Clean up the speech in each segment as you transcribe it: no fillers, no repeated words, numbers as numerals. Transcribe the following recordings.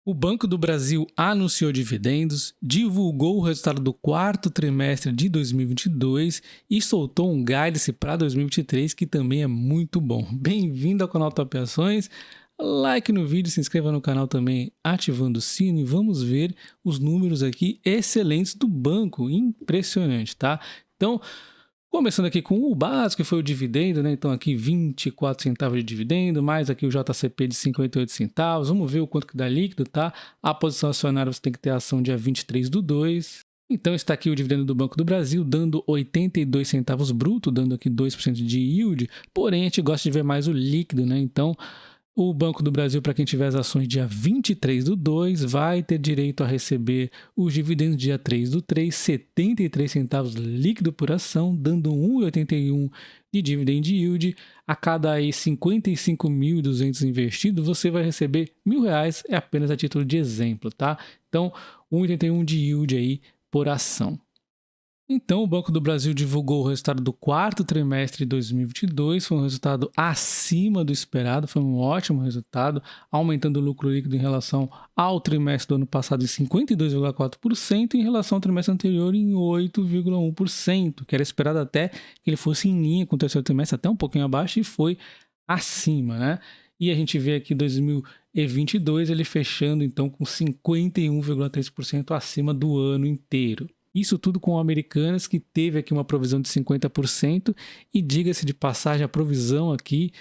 O Banco do Brasil anunciou dividendos, divulgou o resultado do quarto trimestre de 2022 e soltou um guidance para 2023 que também é muito bom. Bem-vindo ao canal Top Ações, like no vídeo, se inscreva no canal também ativando o sino e vamos ver os números aqui excelentes do banco, impressionante, tá? Então, começando aqui com o básico, que foi o dividendo, né? Então aqui 24 centavos de dividendo, mais aqui o JCP de 58 centavos. Vamos ver o quanto que dá líquido, tá? A posição acionária você tem que ter a ação dia 23/2. Então está aqui o dividendo do Banco do Brasil, dando 82 centavos bruto, dando aqui 2% de yield. Porém, a gente gosta de ver mais o líquido, né? Então, o Banco do Brasil, para quem tiver as ações dia 23/2, vai ter direito a receber os dividendos dia 3/3, 73 centavos líquido por ação, dando 1,81 de dividend yield. A cada aí 55.200 investidos, você vai receber R$1.000, é apenas a título de exemplo, tá? Então, 1,81 de yield aí por ação. Então, o Banco do Brasil divulgou o resultado do quarto trimestre de 2022, foi um resultado acima do esperado, foi um ótimo resultado, aumentando o lucro líquido em relação ao trimestre do ano passado em 52,4% e em relação ao trimestre anterior em 8,1%, que era esperado até que ele fosse em linha com o terceiro trimestre, até um pouquinho abaixo, e foi acima, né? E a gente vê aqui 2022 ele fechando então com 51,3% acima do ano inteiro. Isso tudo com o Americanas, que teve aqui uma provisão de 50%, e diga-se de passagem, a provisão aqui,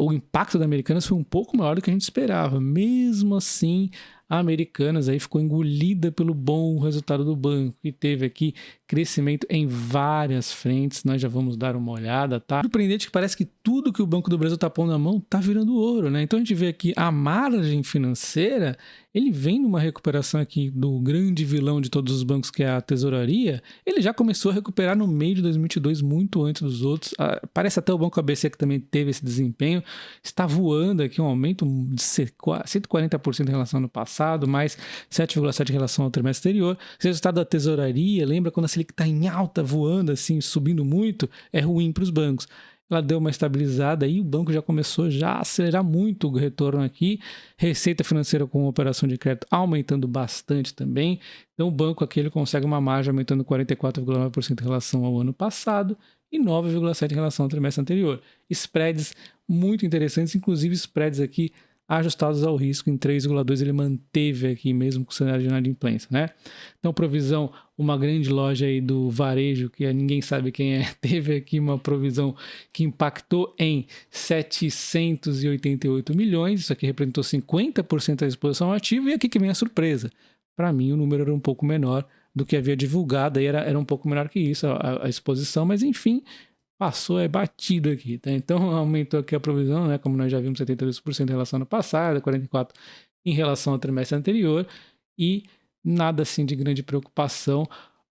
o impacto da Americanas foi um pouco maior do que a gente esperava. Mesmo assim, a Americanas aí ficou engolida pelo bom resultado do banco, que teve aqui crescimento em várias frentes, nós já vamos dar uma olhada, tá? Surpreendente que parece que tudo que o Banco do Brasil tá pondo na mão tá virando ouro, né? Então a gente vê aqui a margem financeira, ele vem numa recuperação aqui do grande vilão de todos os bancos, que é a tesouraria. Ele já começou a recuperar no meio de 2022, muito antes dos outros. Parece até o Banco ABC, que também teve esse desempenho, está voando aqui, um aumento de 140% em relação ao ano passado, mais 7,7% em relação ao trimestre anterior. Esse resultado da tesouraria, lembra quando a Selic está em alta, voando assim, subindo muito, é ruim para os bancos. Ela deu uma estabilizada e o banco já começou a acelerar muito o retorno aqui. Receita financeira com operação de crédito aumentando bastante também. Então o banco aqui ele consegue uma margem aumentando 44,9% em relação ao ano passado e 9,7% em relação ao trimestre anterior. Spreads muito interessantes, inclusive spreads aqui ajustados ao risco em 3,2%, ele manteve aqui mesmo com o cenário de inadimplência, né? Então, provisão, uma grande loja aí do varejo, que ninguém sabe quem é, teve aqui uma provisão que impactou em 788 milhões, isso aqui representou 50% da exposição ativa, e aqui que vem a surpresa. Para mim, o número era um pouco menor do que havia divulgado, aí era um pouco menor que isso a exposição, mas enfim, passou, batido aqui, tá? Então aumentou aqui a provisão, né? Como nós já vimos, 72% em relação ao ano passado, 44% em relação ao trimestre anterior, e nada assim de grande preocupação.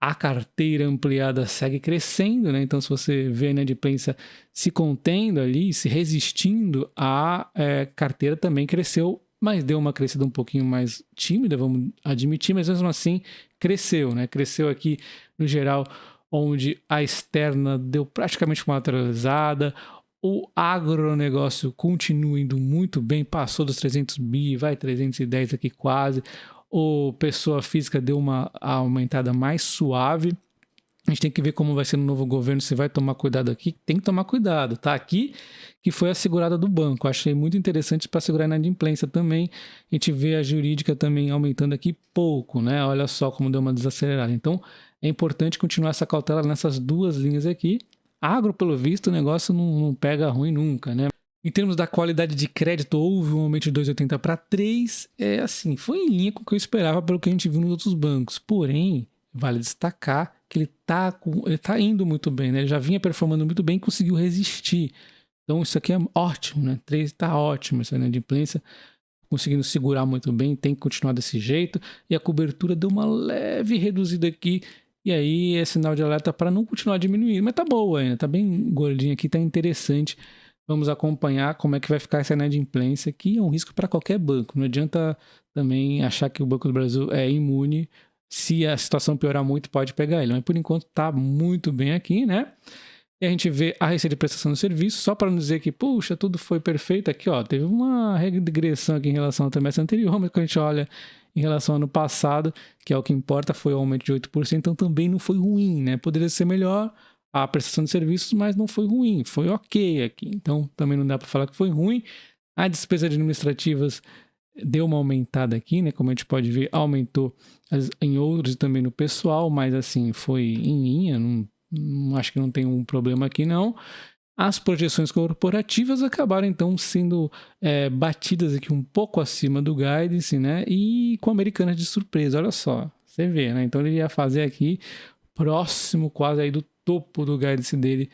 A carteira ampliada segue crescendo, né? Então, se você vê a inadimplência se contendo ali, se resistindo, a carteira também cresceu, mas deu uma crescida um pouquinho mais tímida, vamos admitir, mas mesmo assim cresceu, né? Cresceu aqui no geral, onde a externa deu praticamente uma lateralizada, o agronegócio continua indo muito bem, passou dos 300 bi, vai 310 aqui quase, o pessoa física deu uma aumentada mais suave. A gente tem que ver como vai ser no novo governo, se vai tomar cuidado aqui, tem que tomar cuidado, tá? Aqui que foi a segurada do banco, achei muito interessante para segurar na inadimplência também. A gente vê a jurídica também aumentando aqui pouco, né? Olha só como deu uma desacelerada. Então, é importante continuar essa cautela nessas duas linhas aqui. Agro, pelo visto, o negócio não pega ruim nunca, né? Em termos da qualidade de crédito, houve um aumento de 2,80 para 3. Assim, foi em linha com o que eu esperava pelo que a gente viu nos outros bancos. Porém, vale destacar que ele tá indo muito bem, né? Ele já vinha performando muito bem e conseguiu resistir. Então, isso aqui é ótimo, né? 3 está ótimo, essa inadimplência, conseguindo segurar muito bem, tem que continuar desse jeito. E a cobertura deu uma leve reduzida aqui. E aí é sinal de alerta para não continuar diminuindo. Mas tá boa ainda, tá bem gordinha aqui, tá interessante. Vamos acompanhar como é que vai ficar essa inadimplência, que é um risco para qualquer banco. Não adianta também achar que o Banco do Brasil é imune. Se a situação piorar muito, pode pegar ele. Mas por enquanto tá muito bem aqui, né? E a gente vê a receita de prestação de serviço, só para não dizer que, puxa, tudo foi perfeito. Aqui, ó, teve uma regressão aqui em relação ao trimestre anterior, mas quando a gente olha em relação ao ano passado, que é o que importa, foi o aumento de 8%, então também não foi ruim, né? Poderia ser melhor a prestação de serviços, mas não foi ruim, foi ok aqui. Então também não dá para falar que foi ruim. A despesa administrativas deu uma aumentada aqui, né? Como a gente pode ver, aumentou em outros e também no pessoal, mas assim, foi em linha, acho que não tem um problema aqui não. As projeções corporativas acabaram então sendo batidas aqui um pouco acima do guidance, né? E com a Americanas de surpresa, olha só, você vê, né? Então ele ia fazer aqui próximo quase aí do topo do guidance dele.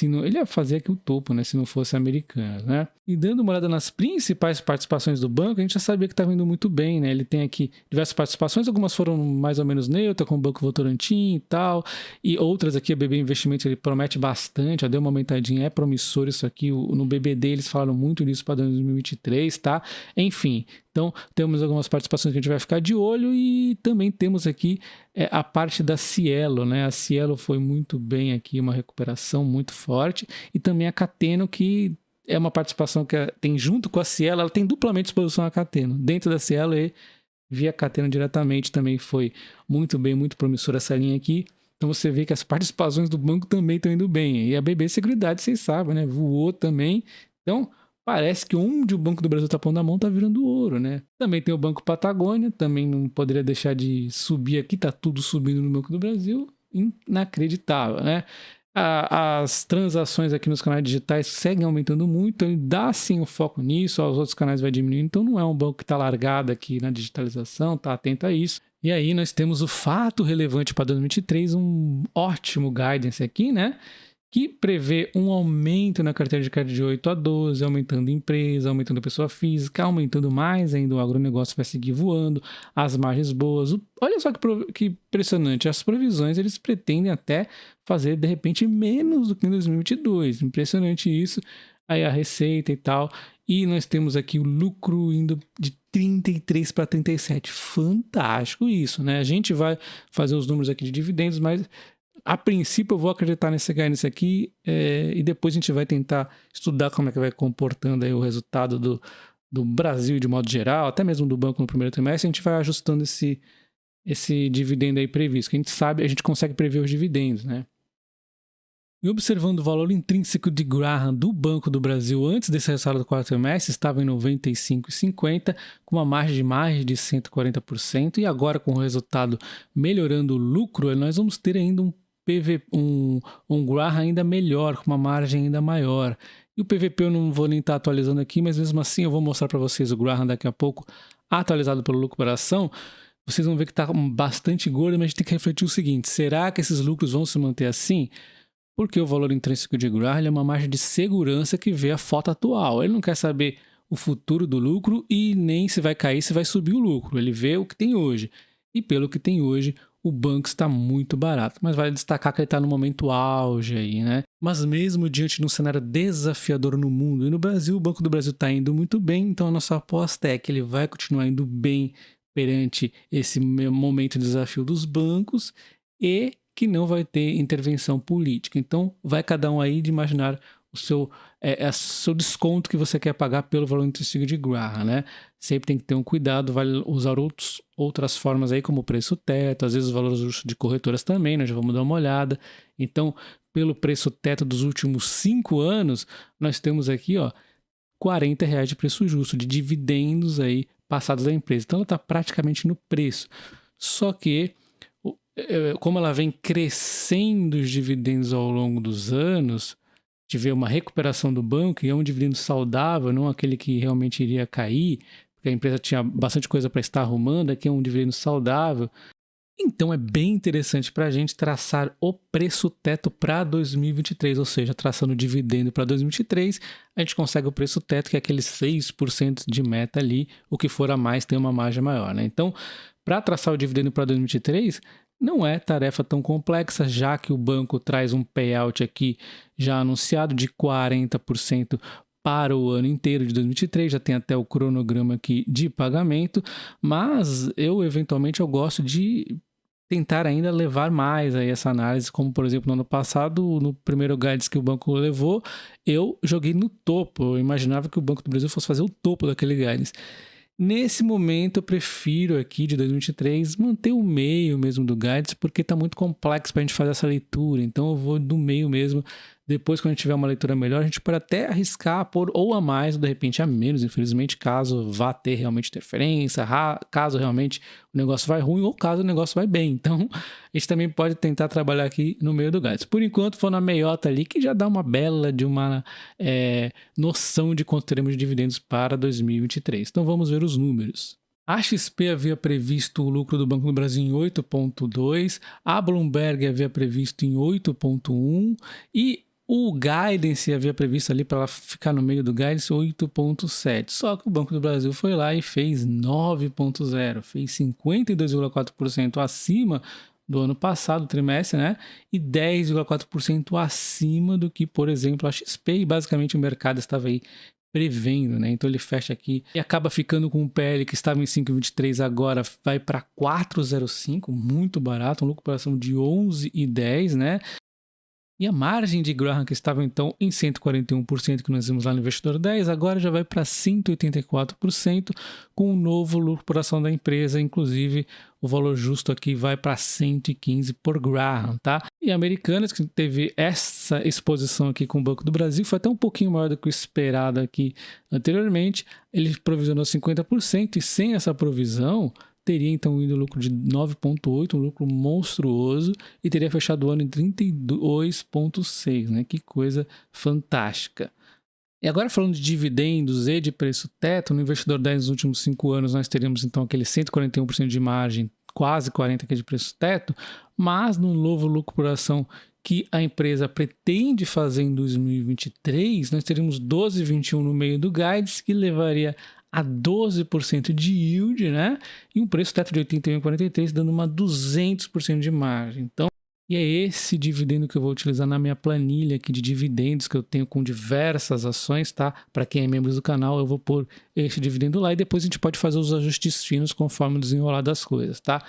Ele ia fazer aqui o topo, né? Se não fosse Americanas, né? E dando uma olhada nas principais participações do banco, a gente já sabia que estava indo muito bem, né? Ele tem aqui diversas participações, algumas foram mais ou menos neutras, como o Banco Votorantim e tal, e outras aqui, o BB Investimentos, ele promete bastante, já deu uma aumentadinha, é promissor isso aqui, no BBD eles falaram muito nisso para 2023, tá? Enfim, então temos algumas participações que a gente vai ficar de olho e também temos aqui a parte da Cielo, né? A Cielo foi muito bem aqui, uma recuperação muito forte, e também a Cateno, que é uma participação que tem junto com a Cielo, ela tem duplamente exposição à Cateno, dentro da Cielo e via Cateno diretamente, também foi muito bem, muito promissora essa linha aqui. Então você vê que as participações do banco também estão indo bem, e a BB Seguridade, vocês sabem, né? Voou também, então parece que onde o Banco do Brasil está pondo a mão está virando ouro, né? Também tem o Banco Patagônia, também não poderia deixar de subir aqui, tá tudo subindo no Banco do Brasil, inacreditável, né? As transações aqui nos canais digitais seguem aumentando muito, então dá sim o foco nisso, os outros canais vai diminuindo, então não é um banco que está largado aqui na digitalização, tá atento a isso. E aí nós temos o fato relevante para 2023, um ótimo guidance aqui, né? Que prevê um aumento na carteira de crédito de 8 a 12, aumentando empresa, aumentando pessoa física, aumentando mais ainda, o agronegócio vai seguir voando, as margens boas. Olha só que impressionante, as provisões eles pretendem até fazer de repente menos do que em 2022, impressionante isso, aí a receita e tal, e nós temos aqui o lucro indo de 33 para 37, fantástico isso, né? A gente vai fazer os números aqui de dividendos, mas a princípio eu vou acreditar nesse guidance aqui e depois a gente vai tentar estudar como é que vai comportando aí o resultado do Brasil de modo geral, até mesmo do banco no primeiro trimestre, a gente vai ajustando esse dividendo aí previsto, que a gente sabe, a gente consegue prever os dividendos, né? E observando o valor intrínseco de Graham do Banco do Brasil antes desse resultado do quarto trimestre, estava em 95,50, com uma margem de mais de 140%, e agora com o resultado melhorando o lucro, nós vamos ter ainda um Graham ainda melhor, com uma margem ainda maior. E o PVP eu não vou nem estar atualizando aqui, mas mesmo assim eu vou mostrar para vocês o Graham daqui a pouco, atualizado pelo lucro por ação. Vocês vão ver que está bastante gordo, mas a gente tem que refletir o seguinte: será que esses lucros vão se manter assim? Porque o valor intrínseco de Graham é uma margem de segurança que vê a foto atual. Ele não quer saber o futuro do lucro e nem se vai cair, se vai subir o lucro. Ele vê o que tem hoje. E pelo que tem hoje, o banco está muito barato. Mas vale destacar que ele está no momento auge aí, né? Mas mesmo diante de um cenário desafiador no mundo e no Brasil, o Banco do Brasil está indo muito bem. Então a nossa aposta é que ele vai continuar indo bem perante esse momento de desafio dos bancos e que não vai ter intervenção política. Então, vai cada um aí de imaginar o seu desconto que você quer pagar pelo valor intrínseco de Graham, né? Sempre tem que ter um cuidado, vale usar outras formas aí, como o preço teto, às vezes os valores de corretoras também, nós já vamos dar uma olhada. Então, pelo preço teto dos últimos 5 anos, nós temos aqui, ó, R$40 de preço justo, de dividendos aí passados da empresa. Então, ela está praticamente no preço. Só que como ela vem crescendo os dividendos ao longo dos anos, tiver uma recuperação do banco e é um dividendo saudável, não aquele que realmente iria cair, porque a empresa tinha bastante coisa para estar arrumando, aqui é um dividendo saudável. Então é bem interessante para a gente traçar o preço teto para 2023, ou seja, traçando o dividendo para 2023, a gente consegue o preço teto, que é aqueles 6% de meta ali, o que for a mais tem uma margem maior, né? Então, para traçar o dividendo para 2023, não é tarefa tão complexa, já que o banco traz um payout aqui já anunciado de 40% para o ano inteiro de 2023, já tem até o cronograma aqui de pagamento, mas eu eventualmente gosto de tentar ainda levar mais aí essa análise, como por exemplo no ano passado, no primeiro guidance que o banco levou, eu joguei no topo, eu imaginava que o Banco do Brasil fosse fazer o topo daquele guidance. Nesse momento eu prefiro aqui de 2023 manter o meio mesmo do guidance, porque está muito complexo para a gente fazer essa leitura, então eu vou do meio mesmo. Depois, quando a gente tiver uma leitura melhor, a gente pode até arriscar por ou a mais ou de repente a menos, infelizmente, caso vá ter realmente interferência, caso realmente o negócio vai ruim ou caso o negócio vai bem. Então, a gente também pode tentar trabalhar aqui no meio do guidance. Por enquanto, vou na meiota ali, que já dá uma bela de uma noção de quanto teremos de dividendos para 2023. Então, vamos ver os números. A XP havia previsto o lucro do Banco do Brasil em 8,2, a Bloomberg havia previsto em 8,1 e o guidance havia previsto ali para ela ficar no meio do guidance 8,7. Só que o Banco do Brasil foi lá e fez 9,0, fez 52,4% acima do ano passado, trimestre, né? E 10,4% acima do que, por exemplo, a XP, e basicamente o mercado estava aí prevendo, né? Então ele fecha aqui e acaba ficando com um PL que estava em 5,23, agora vai para 4,05, muito barato, um lucro por ação de 11,10, né? E a margem de Graham, que estava então em 141%, que nós vimos lá no Investidor 10, agora já vai para 184%, com o novo lucro por ação da empresa, inclusive o valor justo aqui vai para 115 por Graham, tá? E a Americanas, que teve essa exposição aqui com o Banco do Brasil, foi até um pouquinho maior do que o esperado aqui anteriormente, ele provisionou 50% e sem essa provisão teria então ido lucro de 9,8, um lucro monstruoso, e teria fechado o ano em 32,6, né? Que coisa fantástica. E agora falando de dividendos e de preço teto, no Investidor 10 nos últimos 5 anos nós teríamos então aquele 141% de margem, quase 40% aqui de preço teto, mas no novo lucro por ação que a empresa pretende fazer em 2023, nós teríamos 12,21 no meio do guidance, que levaria a 12% de yield, né? E um preço teto de 81,43, dando uma 200% de margem. Então, e é esse dividendo que eu vou utilizar na minha planilha aqui de dividendos que eu tenho com diversas ações, tá? Para quem é membro do canal, eu vou pôr esse dividendo lá e depois a gente pode fazer os ajustes finos conforme o desenrolar das coisas, tá?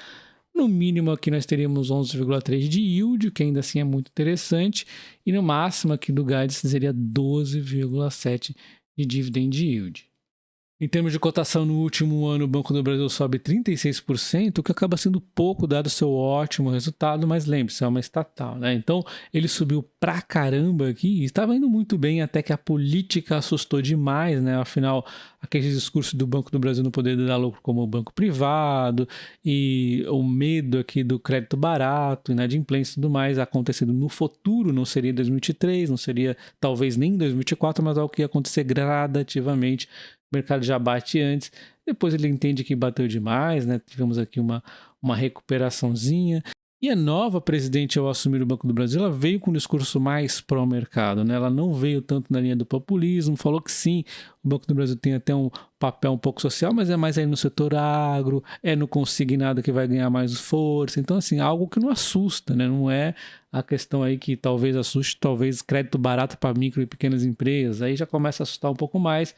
No mínimo aqui nós teríamos 11,3 de yield, que ainda assim é muito interessante, e no máximo aqui do guidance seria 12,7 de dividend yield. Em termos de cotação, no último ano, o Banco do Brasil sobe 36%, o que acaba sendo pouco dado o seu ótimo resultado, mas lembre-se, é uma estatal, né? Então, ele subiu pra caramba aqui e estava indo muito bem até que a política assustou demais, né? Afinal, aquele discurso do Banco do Brasil não poder dar lucro como banco privado e o medo aqui do crédito barato, inadimplência e tudo mais acontecendo no futuro, não seria 2023, não seria talvez nem 2024, mas algo que ia acontecer gradativamente. O mercado já bate antes, depois ele entende que bateu demais, né? Tivemos aqui uma recuperaçãozinha. E a nova presidente, ao assumir o Banco do Brasil, ela veio com um discurso mais pró-mercado, né? Ela não veio tanto na linha do populismo, falou que sim, o Banco do Brasil tem até um papel um pouco social, mas é mais aí no setor agro, é no consignado que vai ganhar mais força. Então, assim, algo que não assusta, né? Não é a questão aí que talvez assuste, talvez crédito barato para micro e pequenas empresas, aí já começa a assustar um pouco mais.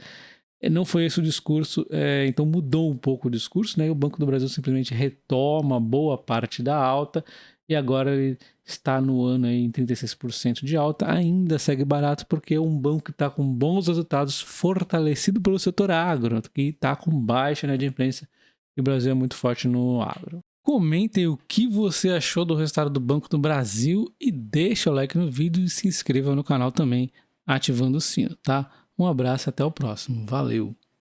Não foi esse o discurso, então mudou um pouco o discurso, né? E o Banco do Brasil simplesmente retoma boa parte da alta e agora ele está no ano aí em 36% de alta, ainda segue barato porque é um banco que está com bons resultados, fortalecido pelo setor agro, que está com baixa inadimplência, e o Brasil é muito forte no agro. Comentem o que você achou do resultado do Banco do Brasil e deixa o like no vídeo e se inscreva no canal também, ativando o sino, tá? Um abraço e até o próximo. Valeu!